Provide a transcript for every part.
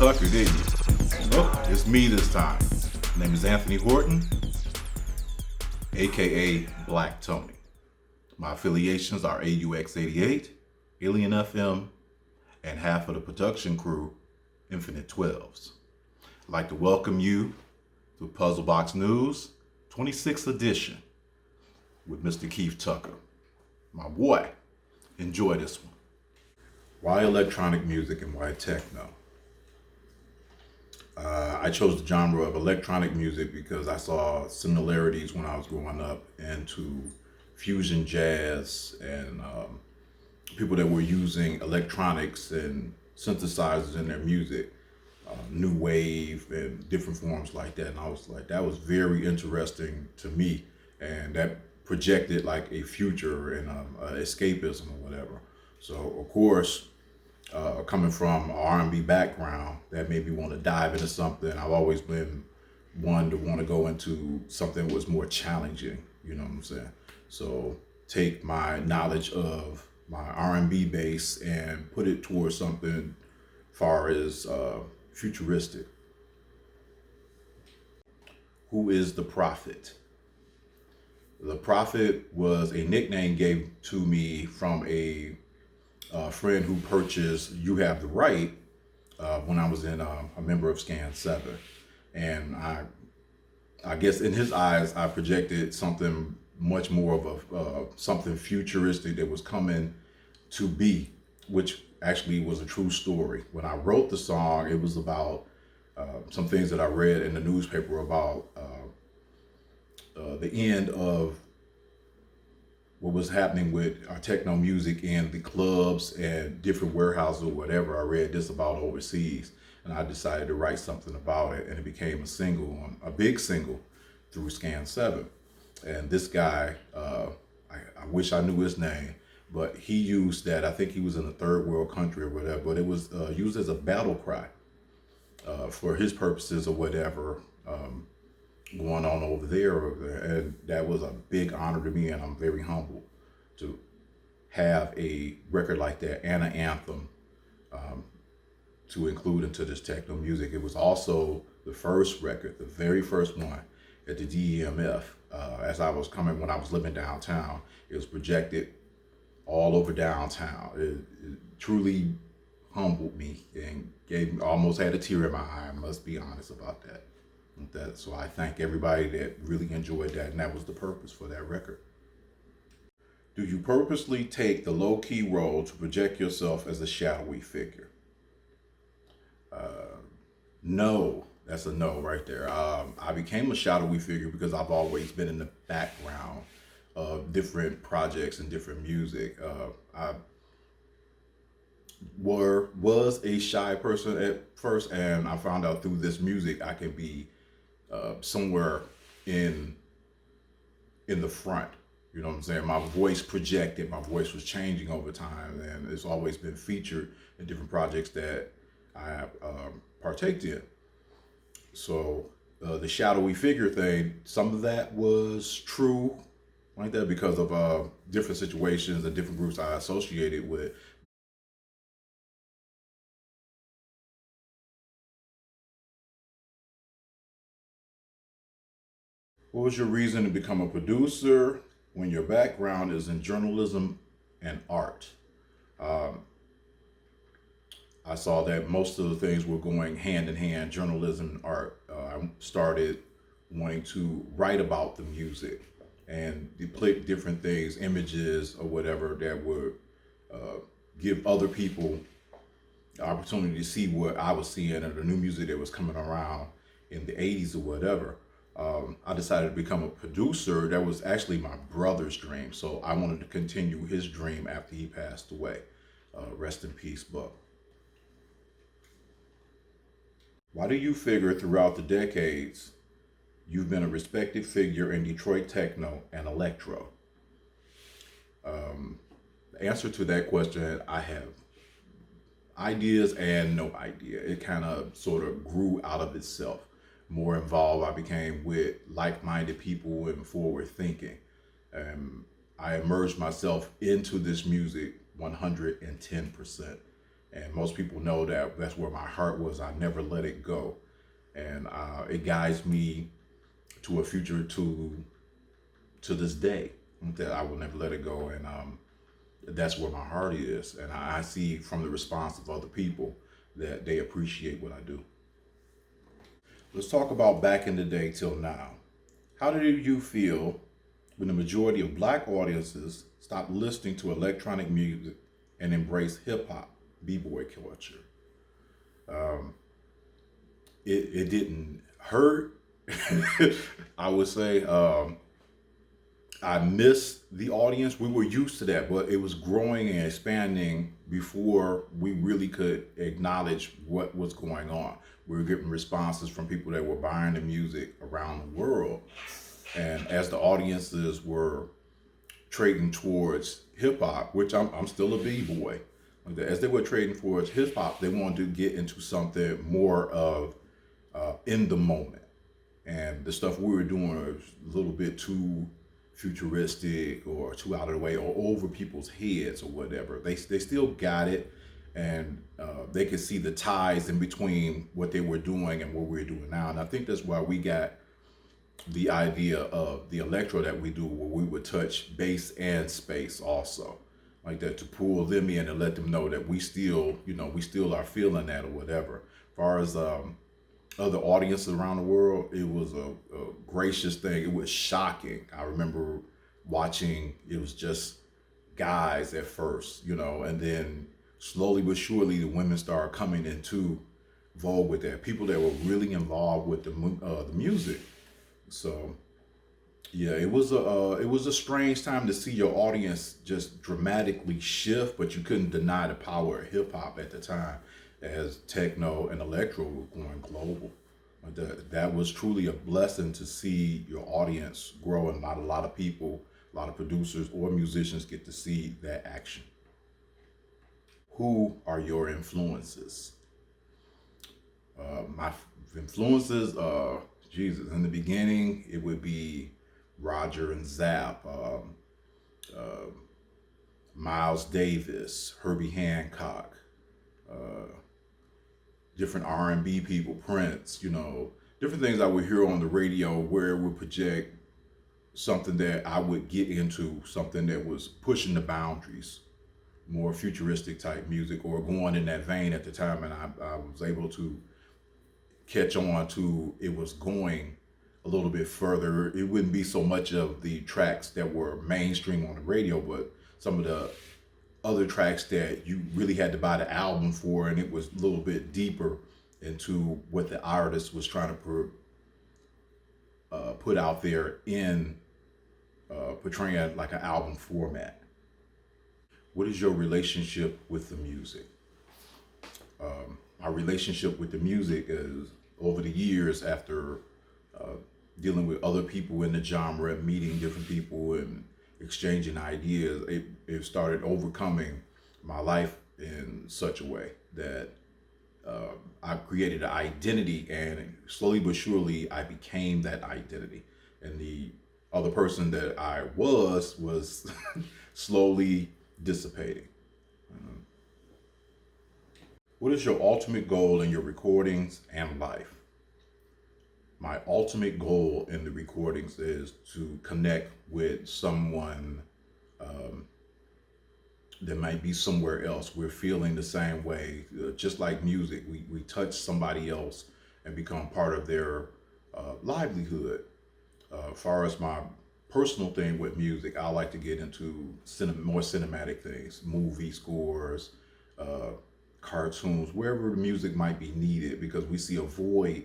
Tucker, didn't you? Oh, it's me this time. My name is Anthony Horton, aka Black Tony. My affiliations are AUX88, Alien FM, and half of the production crew, Infinite 12s. I'd like to welcome you to Puzzlebox News, 26th edition, with Mr. Keith Tucker. My boy, enjoy this one. Why electronic music and why techno? I chose the genre of electronic music because I saw similarities when I was growing up into fusion jazz and people that were using electronics and synthesizers in their music, new wave and different forms like that. And I was like, that was very interesting to me, and that projected like a future and escapism or whatever. So of course, coming from an R&B background, that made me want to dive into something. I've always been one to want to go into something that was more challenging, you know what I'm saying? So take my knowledge of my R&B base and put it towards something far as futuristic. Who is the Prophet? The Prophet was a nickname gave to me from a friend who purchased You Have the Right when I was a member of Scan 7. And I guess in his eyes, I projected something much more of something futuristic that was coming to be, which actually was a true story. When I wrote the song, it was about some things that I read in the newspaper about the end of what was happening with our techno music in the clubs and different warehouses or whatever. I read this about overseas, and I decided to write something about it, and it became a single, a big single through Scan 7. And this guy, I wish I knew his name, but he used that. I think he was in a third world country or whatever, but it was used as a battle cry for his purposes or whatever. Going on over there, and that was a big honor to me, and I'm very humbled to have a record like that and an anthem to include into this techno music. It was also the first record, the very first one at the DEMF. As I was coming, when I was living downtown, it was projected all over downtown. It truly humbled me and almost had a tear in my eye. I must be honest about that. So I thank everybody that really enjoyed that, and that was the purpose for that record. Do you purposely take the low-key role to project yourself as a shadowy figure? No, that's a no right there. I became a shadowy figure because I've always been in the background of different projects and different music. I was a shy person at first, and I found out through this music I can be somewhere in the front. You know what I'm saying? My voice projected, my voice was changing over time, and it's always been featured in different projects that I partaked in. So the shadowy figure thing, some of that was true like that because of different situations and different groups I associated with. What was your reason to become a producer when your background is in journalism and art? I saw that most of the things were going hand in hand, journalism and art. I started wanting to write about the music and depict different things, images or whatever that would uh, give other people the opportunity to see what I was seeing or the new music that was coming around in the 80s or whatever. I decided to become a producer. That was actually my brother's dream. So I wanted to continue his dream after he passed away. Rest in peace, Buck. Why do you figure throughout the decades you've been a respected figure in Detroit techno and electro? The answer to that question, I have ideas and no idea. It kind of sort of grew out of itself. More involved I became with like-minded people and forward thinking. I immersed myself into this music 110%. And most people know that that's where my heart was. I never let it go. And it guides me to a future to this day that I will never let it go. And that's where my heart is. And I see from the response of other people that they appreciate what I do. Let's talk about back in the day till now. How did you feel when the majority of black audiences stopped listening to electronic music and embraced hip hop, b-boy culture? It didn't hurt. I would say I missed the audience. We were used to that, but it was growing and expanding before we really could acknowledge what was going on. We were getting responses from people that were buying the music around the world. And as the audiences were trading towards hip hop, which I'm still a b-boy, as they were trading towards hip hop, they wanted to get into something more of in the moment. And the stuff we were doing was a little bit too futuristic or too out of the way or over people's heads or whatever. They still got it, and they could see the ties in between what they were doing and what we're doing now. And I think that's why we got the idea of the electro that we do, where we would touch bass and space also, like that, to pull them in and let them know that we still, we still are feeling that or whatever. As far as other audiences around the world, it was a gracious thing. It was shocking. I remember watching, it was just guys at first, and then slowly but surely the women started coming into vogue with that. People that were really involved with the music. So yeah, it was a strange time to see your audience just dramatically shift, but you couldn't deny the power of hip hop at the time, as techno and electro were going global. That was truly a blessing to see your audience grow, and not a lot of people, a lot of producers or musicians get to see that action. Who are your influences? My influences, Jesus, in the beginning, it would be Roger and Zapp, uh, Miles Davis, Herbie Hancock, different R&B people, Prince, different things I would hear on the radio where it would project something that I would get into, something that was pushing the boundaries, more futuristic type music or going in that vein at the time. And I was able to catch on to it was going a little bit further. It wouldn't be so much of the tracks that were mainstream on the radio, but some of the other tracks that you really had to buy the album for, and it was a little bit deeper into what the artist was trying to put out there in portraying like an album format. What is your relationship with the music? My relationship with the music is, over the years, after dealing with other people in the genre, meeting different people and exchanging ideas, it started overcoming my life in such a way that I created an identity, and slowly but surely I became that identity. And the other person that I was slowly dissipating. What is your ultimate goal in your recordings and life? My ultimate goal in the recordings is to connect with someone that might be somewhere else. We're feeling the same way, just like music. We touch somebody else and become part of their livelihood. As far as my personal thing with music, I like to get into more cinematic things, movie scores, cartoons, wherever the music might be needed, because we see a void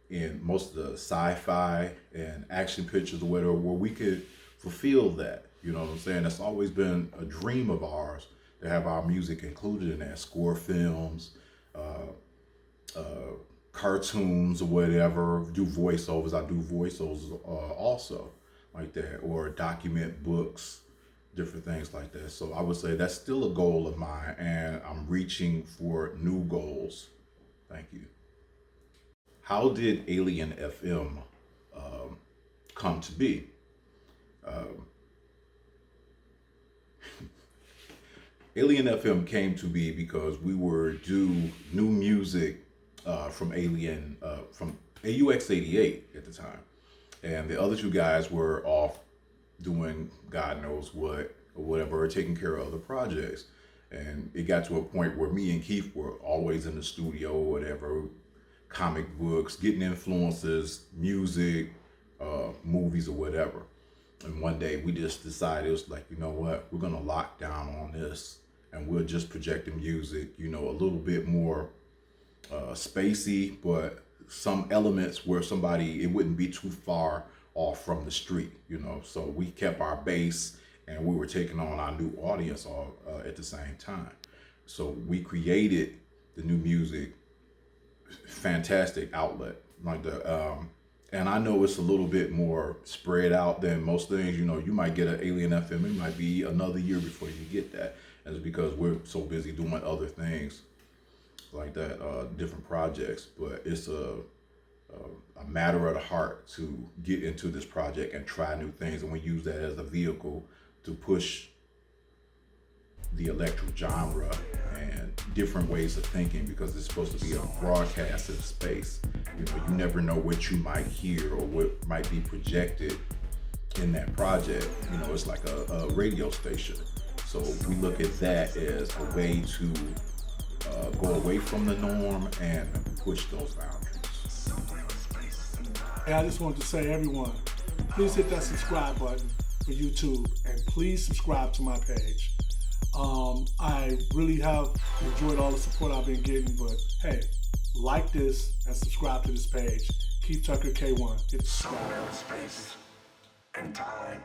in most of the sci-fi and action pictures or whatever, where we could fulfill that. You know what I'm saying? That's always been a dream of ours, to have our music included in that. Score films, cartoons or whatever, do voiceovers. I do voiceovers also like that, or document books, different things like that. So I would say that's still a goal of mine, and I'm reaching for new goals. Thank you. How did Alien FM come to be? Um, Alien FM came to be because we were due new music from from AUX88 at the time. And the other two guys were off doing God knows what, or whatever, taking care of other projects. And it got to a point where me and Keith were always in the studio or whatever, comic books, getting influences, music, movies or whatever. And one day we just decided, it was like, you know what, we're gonna lock down on this, and we'll just project the music, you know, a little bit more spacey, but some elements where it wouldn't be too far off from the street, you know. So we kept our bass, and we were taking on our new audience all at the same time. So we created the new music, fantastic outlet like the and I know it's a little bit more spread out than most things. You know, you might get an Alien FM, it might be another year before you get that, and it's because we're so busy doing other things like that, different projects. But it's a matter of the heart to get into this project and try new things, and we use that as a vehicle to push the electro genre and different ways of thinking, because it's supposed to be a broadcasted space. You know, you never know what you might hear or what might be projected in that project. You know, it's like a radio station. So we look at that as a way to go away from the norm and push those boundaries. Hey, I just wanted to say, everyone, please hit that subscribe button for YouTube, and please subscribe to my page. I really have enjoyed all the support I've been getting, but hey, like this and subscribe to this page. Keith Tucker K-1. Hit subscribe. Space and time.